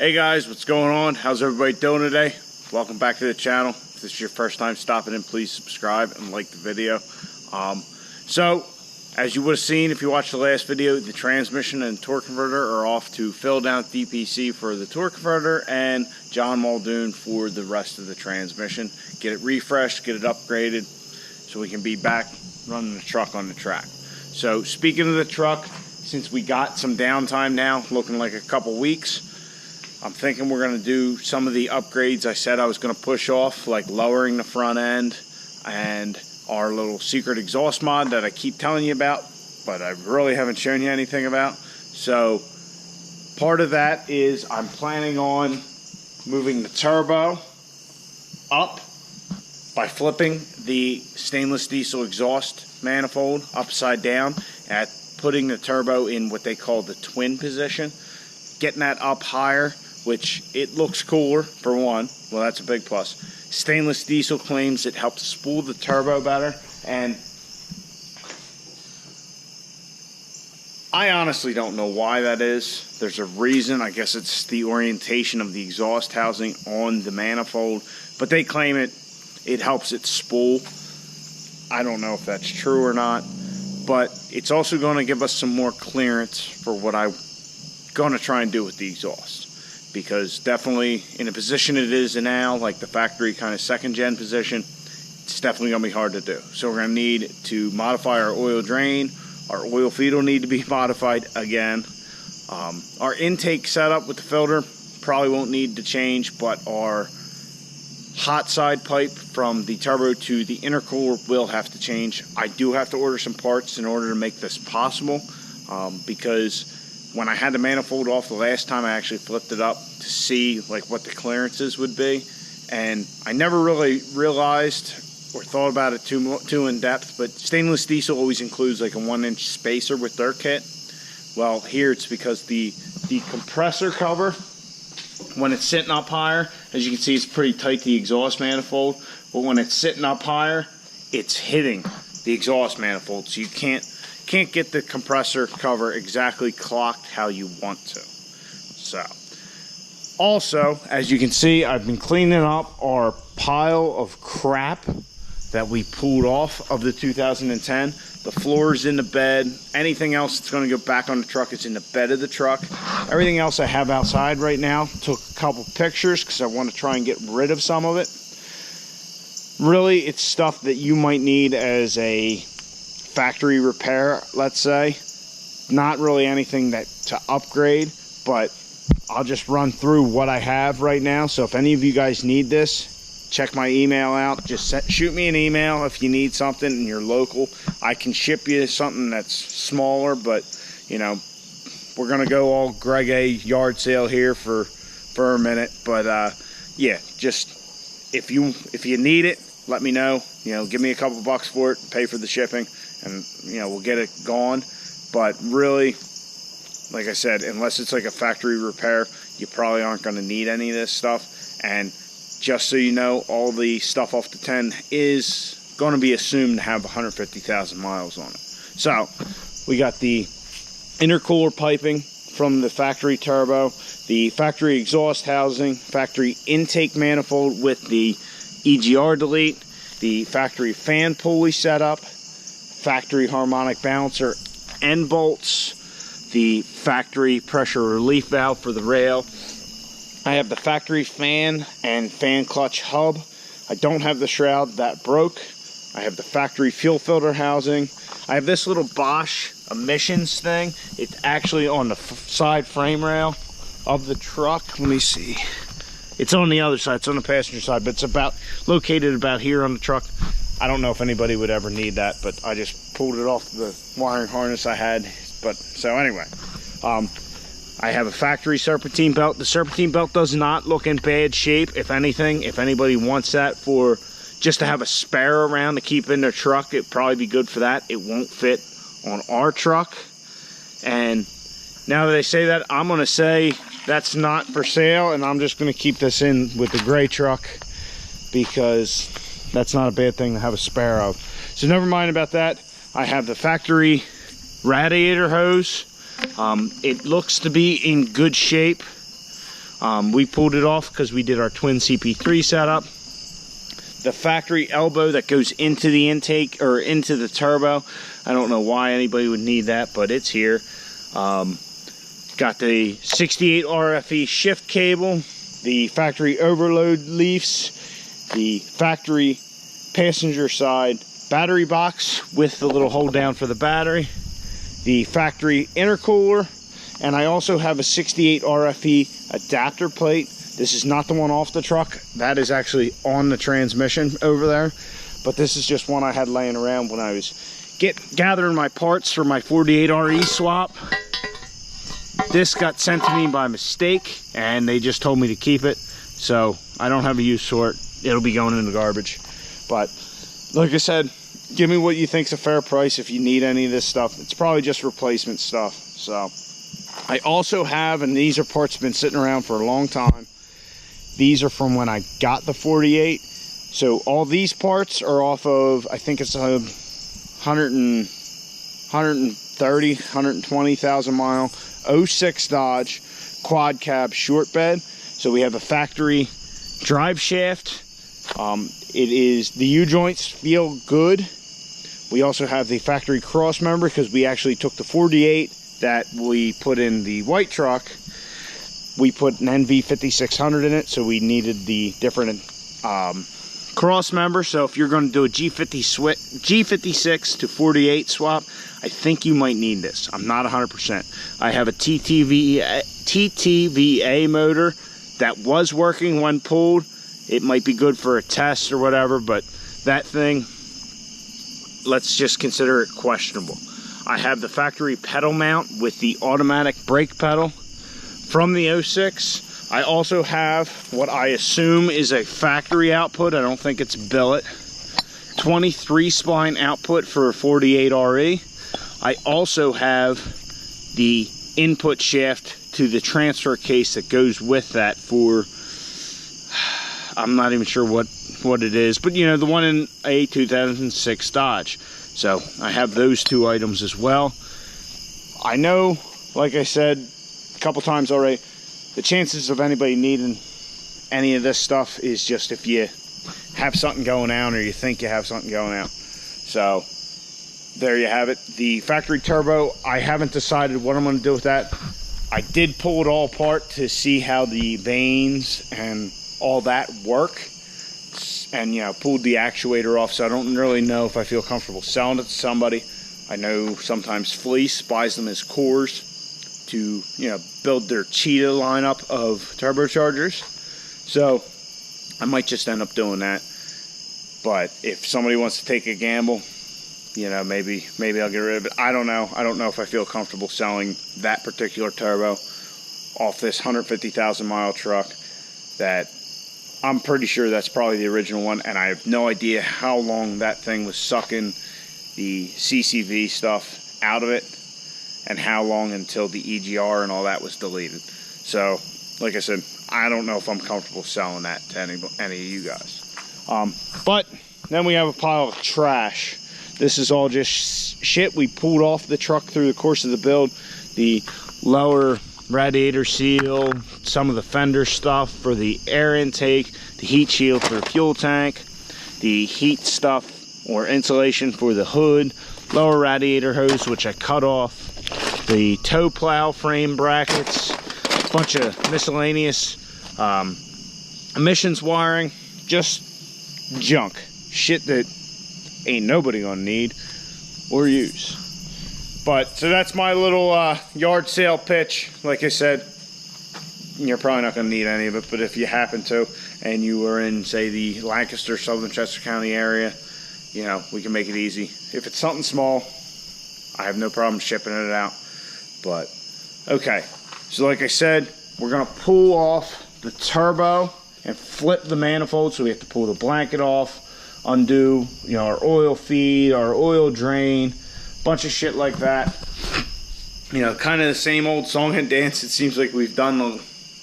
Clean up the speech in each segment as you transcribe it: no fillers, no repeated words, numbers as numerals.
Hey guys, what's going on? How's everybody doing today? Welcome back to the channel. If this is your first time stopping in, please subscribe and like the video. So, as you would have seen if you watched the last video, the transmission and torque converter are off to Phil down at DPC for the torque converter and John Muldoon for the rest of the transmission. Get it refreshed, get it upgraded, so we can be back running the truck on the track. So, speaking of the truck, since we got some downtime now, looking like a couple weeks, I'm thinking we're going to do some of the upgrades I said I was going to push off, like lowering the front end and our little secret exhaust mod that I keep telling you about, but I really haven't shown you anything about. So part of that is I'm planning on moving the turbo up by flipping the stainless diesel exhaust manifold upside down and putting the turbo in what they call the twin position, getting that up higher, which it looks cooler for one. Well, that's a big plus. Stainless diesel claims it helps spool the turbo better, and I honestly don't know why that is. There's a reason. I guess it's the orientation of the exhaust housing on the manifold, but they claim it helps it spool. I don't know if that's true or not, but it's also going to give us some more clearance for what I'm going to try and do with the exhaust. Because definitely in a position it is now, like the factory kind of second gen position, it's definitely going to be hard to do. So we're going to need to modify our oil drain. Our oil feed will need to be modified again. Our intake setup with the filter probably won't need to change, but our hot side pipe from the turbo to the intercooler will have to change. I do have to order some parts in order to make this possible, because when I had the manifold off the last time, I actually flipped it up to see like what the clearances would be, and I never really realized or thought about it too in depth, but stainless diesel always includes like a 1-inch spacer with their kit. Well, here it's because the compressor cover, when it's sitting up higher, as you can see, it's pretty tight, the exhaust manifold, but when it's sitting up higher, it's hitting the exhaust manifold, so you can't get the compressor cover exactly clocked how you want to. So, also, as you can see, I've been cleaning up our pile of crap that we pulled off of the 2010. The floor's in the bed. Anything else that's going to go back on the truck is in the bed of the truck. Everything else I have outside right now. Took a couple pictures because I want to try and get rid of some of it. Really, it's stuff that you might need as a factory repair, let's say. Not really anything to upgrade, but I'll just run through what I have right now. So if any of you guys need this, check my email out. Just shoot me an email if you need something and you're local. I can ship you something that's smaller, but you know, we're gonna go all Greg A yard sale here for a minute. But yeah, just if you need it, let me know. You know, give me a couple bucks for it, pay for the shipping, and you know, we'll get it gone. But really, like I said, unless it's like a factory repair, you probably aren't going to need any of this stuff. And just so you know, all the stuff off the 10 is going to be assumed to have 150,000 miles on it. So we got the intercooler piping from the factory turbo, the factory exhaust housing, factory intake manifold with the EGR delete, the factory fan pulley setup, factory harmonic balancer end bolts, the factory pressure relief valve for the rail. I have the factory fan and fan clutch hub. I don't have the shroud, that broke. I have the factory fuel filter housing. I have this little Bosch emissions thing. It's actually on the side frame rail of the truck. Let me see. It's on the other side, it's on the passenger side, but it's located about here on the truck. I don't know if anybody would ever need that, but I just pulled it off the wiring harness I had. But so anyway, I have a factory serpentine belt. The serpentine belt does not look in bad shape. If anything, if anybody wants that for just to have a spare around to keep in their truck, it'd probably be good for that. It won't fit on our truck. And now that I say that, I'm going to say that's not for sale, and I'm just going to keep this in with the gray truck because that's not a bad thing to have a spare of. So never mind about that. I have the factory radiator hose. It looks to be in good shape. We pulled it off because we did our twin CP3 setup. The factory elbow that goes into the intake or into the turbo, I don't know why anybody would need that, but it's here. Got the 68 RFE shift cable, the factory overload leafs, the factory passenger side battery box with the little hold down for the battery, the factory intercooler, and I also have a 68 RFE adapter plate. This is not the one off the truck. That is actually on the transmission over there, but this is just one I had laying around when I was gathering my parts for my 48RE swap. This got sent to me by mistake, and they just told me to keep it, so I don't have a use for it. It'll be going in the garbage. But like I said, give me what you think's a fair price if you need any of this stuff. It's probably just replacement stuff. So I also have, and these are parts been sitting around for a long time. These are from when I got the 48. So all these parts are off of, I think it's a 120,000 mile 06 Dodge quad cab short bed. So we have a factory drive shaft. It is, the U-joints feel good. We also have the factory cross member because we actually took the 48 that we put in the white truck. We put an NV5600 in it, so we needed the different cross member. So if you're going to do a G56 to 48 swap, I think you might need this. I'm not 100%. I have a TTVA motor that was working when pulled. It might be good for a test or whatever, but that thing, let's just consider it questionable. I have the factory pedal mount with the automatic brake pedal from the 06. I also have what I assume is a factory output. I don't think it's billet. 23 spline output for a 48RE. I also have the input shaft to the transfer case that goes with that for, I'm not even sure what it is, but you know, the one in a 2006 Dodge. So I have those two items as well. I know, like I said a couple times already, the chances of anybody needing any of this stuff is just if you have something going on or you think you have something going on. So there you have it. The factory turbo, I haven't decided what I'm going to do with that. I did pull it all apart to see how the vanes and all that work, and you know, pulled the actuator off, so I don't really know if I feel comfortable selling it to somebody. I know sometimes Fleece buys them as cores to, you know, build their cheetah lineup of turbochargers, so I might just end up doing that. But if somebody wants to take a gamble, you know, maybe I'll get rid of it. I don't know if I feel comfortable selling that particular turbo off this 150,000 mile truck. That I'm pretty sure that's probably the original one, and I have no idea how long that thing was sucking the CCV stuff out of it, and how long until the EGR and all that was deleted. So, like I said, I don't know if I'm comfortable selling that to any of you guys. But then we have a pile of trash. This is all just shit we pulled off the truck through the course of the build. The lower radiator seal, some of the fender stuff for the air intake, the heat shield for the fuel tank, the heat stuff or insulation for the hood, lower radiator hose which I cut off, the tow plow frame brackets, a bunch of miscellaneous emissions wiring, just junk, shit that ain't nobody gonna need or use. But so that's my little yard sale pitch. Like I said, you're probably not going to need any of it, but if you happen to, and you were in, say, the Lancaster, Southern Chester County area, you know, we can make it easy. If it's something small, I have no problem shipping it out. But okay, so like I said, we're going to pull off the turbo and flip the manifold. So we have to pull the blanket off, undo, you know, our oil feed, our oil drain, bunch of shit like that. You know, kind of the same old song and dance. It seems like we've done a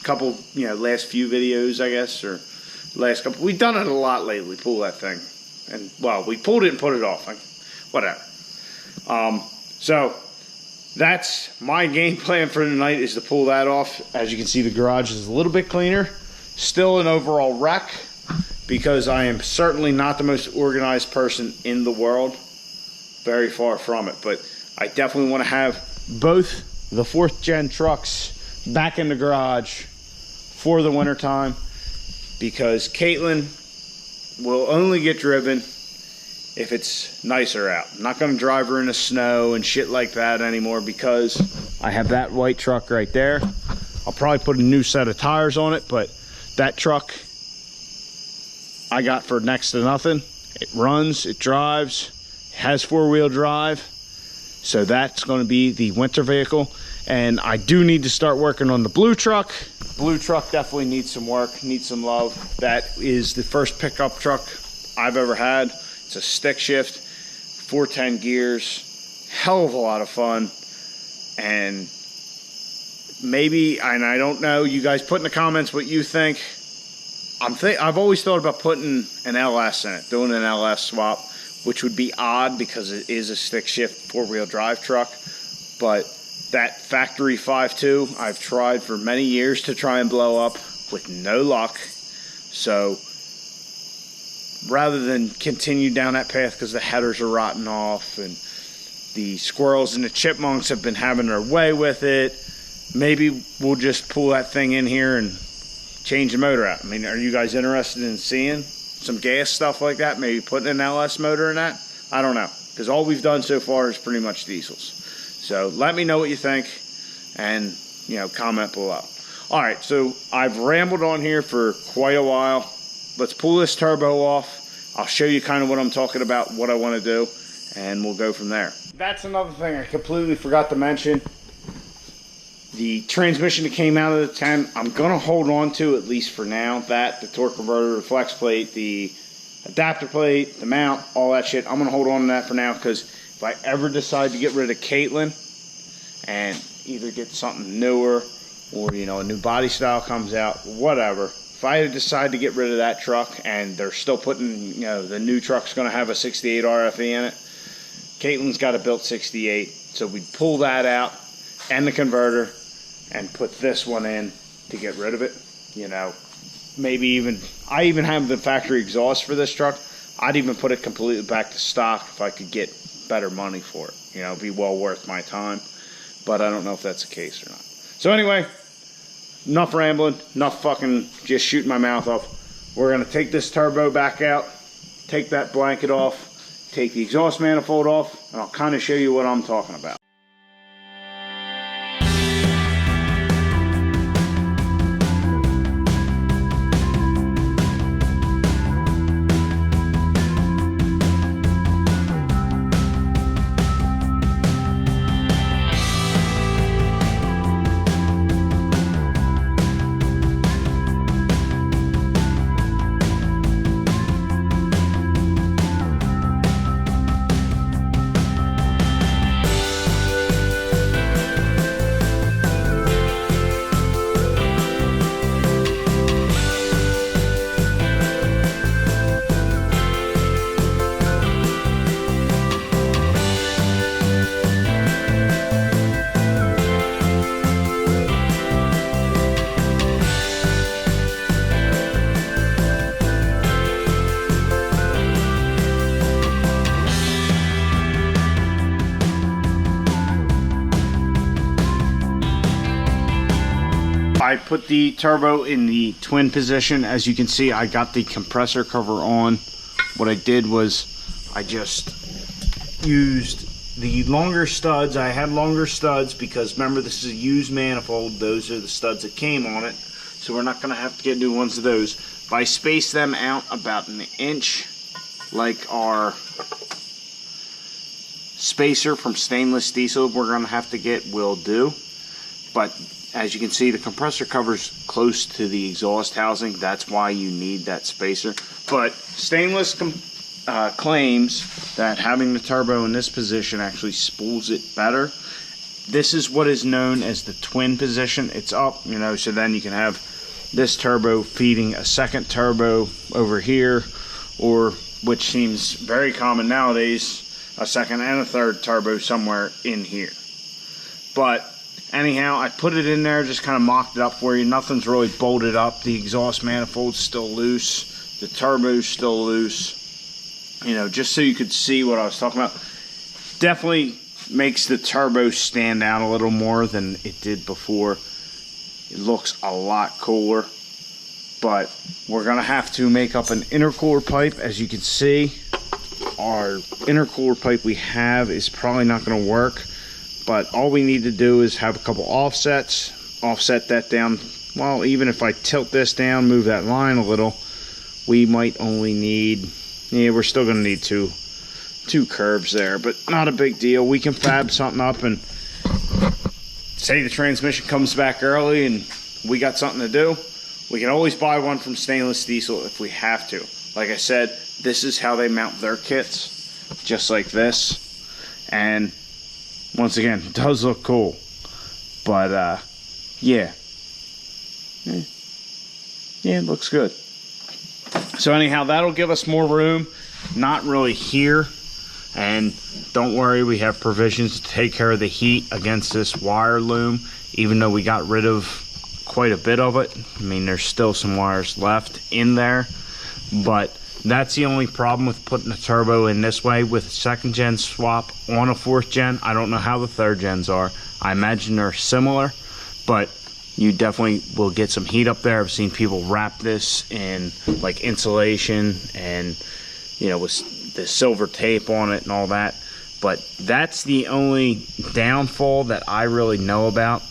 couple, you know, last few videos, I guess, or last couple. We've done it a lot lately. Pull that thing, and well, we pulled it and put it off. Like, whatever. So that's my game plan for tonight, is to pull that off. As you can see, the garage is a little bit cleaner. Still an overall wreck, because I am certainly not the most organized person in the world. Very far from it. But I definitely want to have both the 4th gen trucks back in the garage for the winter time, because Caitlin will only get driven if it's nicer out. I'm not going to drive her in the snow and shit like that anymore, because I have that white truck right there. I'll probably put a new set of tires on it, but that truck I got for next to nothing. It runs, it drives, has 4-wheel drive. So that's going to be the winter vehicle. And I do need to start working on the blue truck. Blue truck definitely needs some work, needs some love. That is the first pickup truck I've ever had. It's a stick shift, 410 gears, hell of a lot of fun. And maybe, and I don't know, you guys put in the comments what you think. I've always thought about putting an LS in it, doing an LS swap, which would be odd because it is a stick shift 4-wheel drive truck. But that factory 5.2, I've tried for many years to try and blow up with no luck. So rather than continue down that path, because the headers are rotting off and the squirrels and the chipmunks have been having their way with it, maybe we'll just pull that thing in here and change the motor out. I mean, are you guys interested in seeing some gas stuff like that? Maybe putting an LS motor in that? I don't know, because all we've done so far is pretty much diesels. So let me know what you think, and comment below. All right, so I've rambled on here for quite a while. Let's pull this turbo off. I'll show you kind of what I'm talking about, what I want to do, and we'll go from there. That's another thing I completely forgot to mention. The transmission that came out of the 10, I'm going to hold on to, at least for now. That, the torque converter, the flex plate, the adapter plate, the mount, all that shit. I'm going to hold on to that for now, because if I ever decide to get rid of Caitlin and either get something newer, or a new body style comes out, whatever. If I decide to get rid of that truck and they're still putting, the new truck's going to have a 68 RFE in it, Caitlin's got a built 68, so we'd pull that out and the converter and put this one in to get rid of it. Maybe even, I even have the factory exhaust for this truck. I'd even put it completely back to stock if I could get better money for it. It'd be well worth my time. But I don't know if that's the case or not. So anyway, enough rambling, enough fucking just shooting my mouth off. We're going to take this turbo back out, take that blanket off, take the exhaust manifold off, and I'll kind of show you what I'm talking about. I put the turbo in the twin position. As you can see, I got the compressor cover on. What I did was I just used the longer studs. I had longer studs because remember, this is a used manifold. Those are the studs that came on it, so we're not going to have to get new ones of those. If I space them out about an inch, like our spacer from stainless diesel we're going to have to get will do. But as you can see, the compressor cover's close to the exhaust housing. That's why you need that spacer. But stainless claims that having the turbo in this position actually spools it better. This is what is known as the twin position. It's up, so then you can have this turbo feeding a second turbo over here, or, which seems very common nowadays, a second and a third turbo somewhere in here. But anyhow, I put it in there, just kind of mocked it up for you. Nothing's really bolted up. The exhaust manifold's still loose. The turbo's still loose. You know, just so you could see what I was talking about. Definitely makes the turbo stand out a little more than it did before. It looks a lot cooler. But we're going to have to make up an intercooler pipe. As you can see, our intercooler pipe we have is probably not going to work. But all we need to do is have a couple offsets, offset that down. Well, even if I tilt this down, move that line a little, we might only need, yeah, we're still going to need two curves there, but not a big deal. We can fab something up, and say the transmission comes back early and we got something to do, we can always buy one from Stainless Diesel if we have to. Like I said, this is how they mount their kits, just like this. And once again, it does look cool. But yeah, it looks good. So anyhow, that'll give us more room. Not really here. And don't worry, we have provisions to take care of the heat against this wire loom, even though we got rid of quite a bit of it. I mean, there's still some wires left in there, but that's the only problem with putting a turbo in this way with a second gen swap on a fourth gen. I don't know how the third gens are. I imagine they're similar, but you definitely will get some heat up there. I've seen people wrap this in like insulation and, you know, with the silver tape on it and all that. But that's the only downfall that I really know about.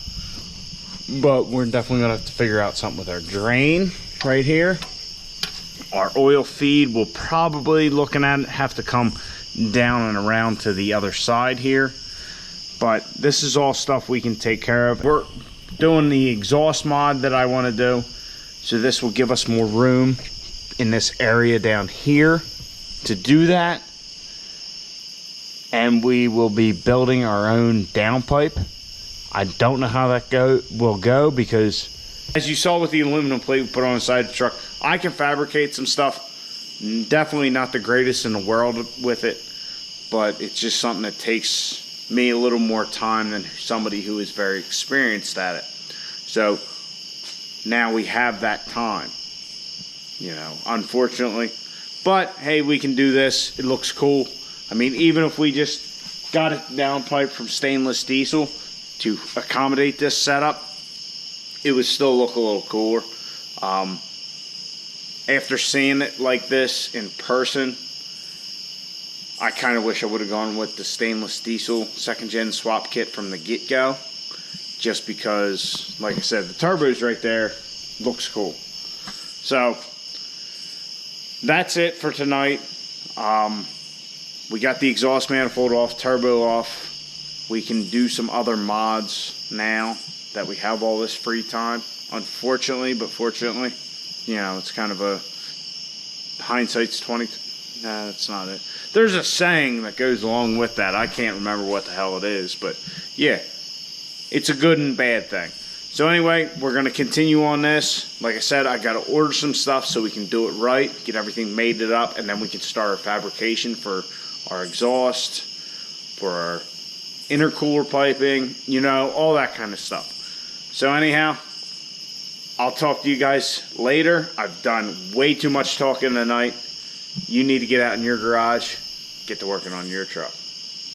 But we're definitely gonna have to figure out something with our drain right here. Our oil feed will probably, looking at it, have to come down and around to the other side here. But this is all stuff we can take care of. We're doing the exhaust mod that I want to do. So this will give us more room in this area down here to do that. And we will be building our own downpipe. I don't know how that will go because, as you saw with the aluminum plate we put on the side of the truck, I can fabricate some stuff. Definitely not the greatest in the world with it, but it's just something that takes me a little more time than somebody who is very experienced at it. So now we have that time, you know, unfortunately. But hey, we can do this. It looks cool. I mean, even if we just got a downpipe from Stainless Diesel to accommodate this setup, it would still look a little cooler. After seeing it like this in person, I kind of wish I would have gone with the Stainless Diesel second gen swap kit from the get-go, just because, like I said, the turbo's right there, looks cool. So that's it for tonight. We got the exhaust manifold off, turbo off. We can do some other mods now that we have all this free time. Unfortunately, but fortunately, you know, it's kind of a hindsight's 20. Nah, that's not it. There's a saying that goes along with that. I can't remember what the hell it is, but yeah, it's a good and bad thing. So anyway, we're going to continue on this. Like I said, I got to order some stuff so we can do it right, get everything mated up, and then we can start our fabrication for our exhaust, for our intercooler piping, you know, all that kind of stuff. So anyhow, I'll talk to you guys later. I've done way too much talking tonight. You need to get out in your garage, get to working on your truck.